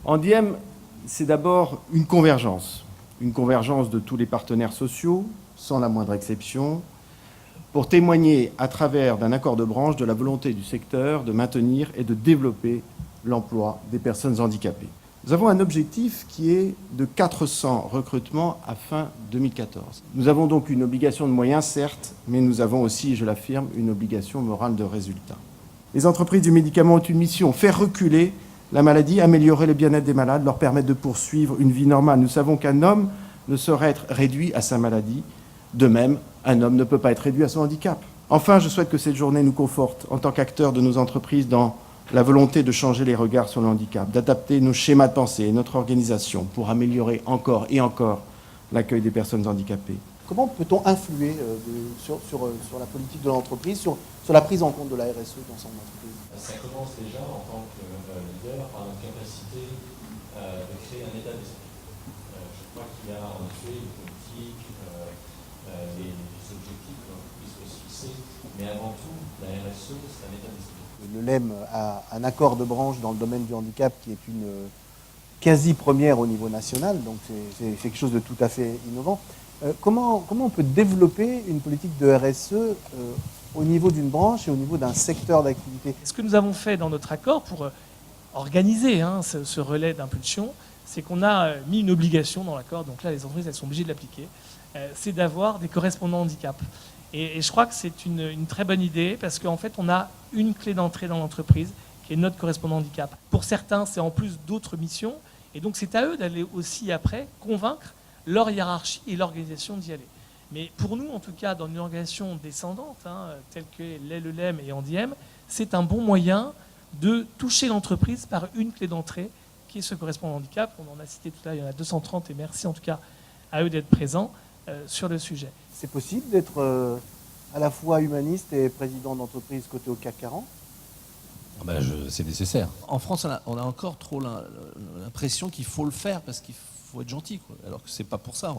Andiem, c'est d'abord une convergence de tous les partenaires sociaux, sans la moindre exception, pour témoigner à travers d'un accord de branche de la volonté du secteur de maintenir et de développer l'emploi des personnes handicapées. Nous avons un objectif qui est de 400 recrutements à fin 2014. Nous avons donc une obligation de moyens, certes, mais nous avons aussi, je l'affirme, une obligation morale de résultat. Les entreprises du médicament ont une mission, faire reculer la maladie, améliorer le bien-être des malades, leur permettre de poursuivre une vie normale. Nous savons qu'un homme ne saurait être réduit à sa maladie. De même, un homme ne peut pas être réduit à son handicap. Enfin, je souhaite que cette journée nous conforte en tant qu'acteurs de nos entreprises dans la volonté de changer les regards sur le handicap, d'adapter nos schémas de pensée et notre organisation pour améliorer encore et encore l'accueil des personnes handicapées. Comment peut-on influer sur la politique de l'entreprise, sur la prise en compte de la RSE dans son entreprise? Ça commence déjà en tant que leader par notre capacité de créer un état d'esprit. Je crois qu'il y a en effet une politique, les objectifs que l'entreprise peut se fixer, mais avant tout, la RSE, c'est un état d'esprit. Le LEM a un accord de branche dans le domaine du handicap qui est une quasi-première au niveau national, donc c'est quelque chose de tout à fait innovant. Comment on peut développer une politique de RSE au niveau d'une branche et au niveau d'un secteur d'activité? Ce que nous avons fait dans notre accord pour organiser ce relais d'impulsion, c'est qu'on a mis une obligation dans l'accord, donc là les entreprises elles sont obligées de l'appliquer, c'est d'avoir des correspondants handicap. Et je crois que c'est une très bonne idée parce qu'en fait on a une clé d'entrée dans l'entreprise qui est notre correspondant handicap. Pour certains c'est en plus d'autres missions et donc c'est à eux d'aller aussi après convaincre leur hiérarchie et l'organisation d'y aller. Mais pour nous, en tout cas, dans une organisation descendante, telle que l'est le LEM et Andiem, c'est un bon moyen de toucher l'entreprise par une clé d'entrée qui est ce correspondant handicap. On en a cité tout à l'heure, il y en a 230 et merci en tout cas à eux d'être présents sur le sujet. C'est possible d'être à la fois humaniste et président d'entreprise côté au CAC 40 ? C'est nécessaire. En France, on a encore trop l'impression qu'il faut le faire parce qu'il faut être gentil, quoi. Alors que c'est pas pour ça,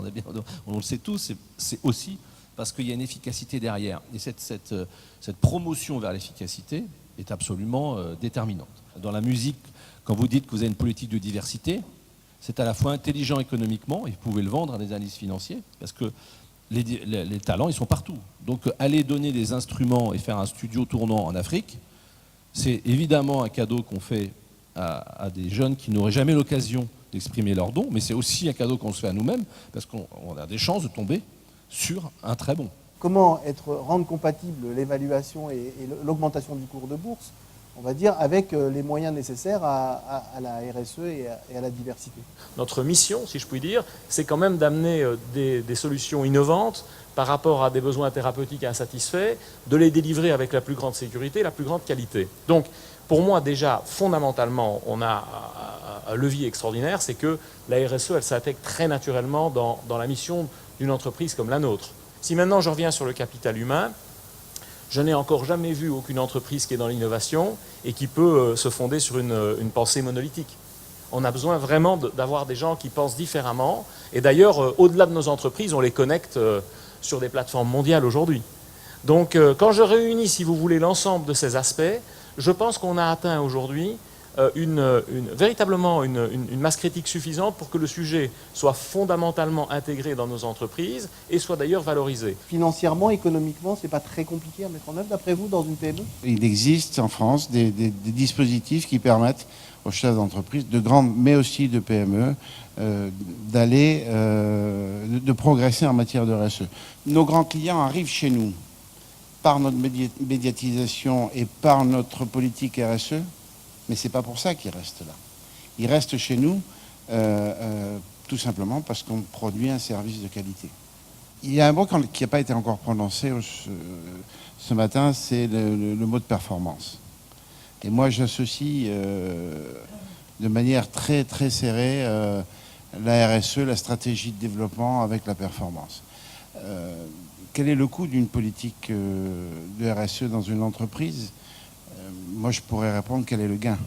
on le sait tous, c'est aussi parce qu'il y a une efficacité derrière. Et cette promotion vers l'efficacité est absolument déterminante. Dans la musique, quand vous dites que vous avez une politique de diversité, c'est à la fois intelligent économiquement, et vous pouvez le vendre à des indices financiers, parce que les talents, ils sont partout. Donc aller donner des instruments et faire un studio tournant en Afrique, c'est évidemment un cadeau qu'on fait à des jeunes qui n'auraient jamais l'occasion d'exprimer leurs dons, mais c'est aussi un cadeau qu'on se fait à nous-mêmes, parce qu'on a des chances de tomber sur un très bon. Comment rendre compatible l'évaluation et l'augmentation du cours de bourse, on va dire, avec les moyens nécessaires à la RSE et à la diversité? Notre mission, si je puis dire, c'est quand même d'amener des solutions innovantes par rapport à des besoins thérapeutiques insatisfaits, de les délivrer avec la plus grande sécurité, la plus grande qualité. Donc, pour moi, déjà, fondamentalement, on a un levier extraordinaire, c'est que la RSE, elle s'intègre très naturellement dans la mission d'une entreprise comme la nôtre. Si maintenant je reviens sur le capital humain, je n'ai encore jamais vu aucune entreprise qui est dans l'innovation et qui peut se fonder sur une pensée monolithique. On a besoin vraiment d'avoir des gens qui pensent différemment. Et d'ailleurs, au-delà de nos entreprises, on les connecte sur des plateformes mondiales aujourd'hui. Donc, quand je réunis, si vous voulez, l'ensemble de ces aspects, je pense qu'on a atteint aujourd'hui véritablement une masse critique suffisante pour que le sujet soit fondamentalement intégré dans nos entreprises et soit d'ailleurs valorisé. Financièrement, économiquement, c'est pas très compliqué à mettre en œuvre, d'après vous, dans une PME? Il existe en France des dispositifs qui permettent aux chefs d'entreprise, de grandes, mais aussi de PME, de progresser en matière de RSE. Nos grands clients arrivent chez nous par notre médiatisation et par notre politique RSE, mais ce n'est pas pour ça qu'ils restent là. Ils restent chez nous tout simplement parce qu'on produit un service de qualité. Il y a un mot qui n'a pas été encore prononcé ce matin, c'est le mot de performance. Et moi, j'associe de manière très, très serrée la RSE, la stratégie de développement avec la performance. Quel est le coût d'une politique de RSE dans une entreprise? Moi, je pourrais répondre quel est le gain.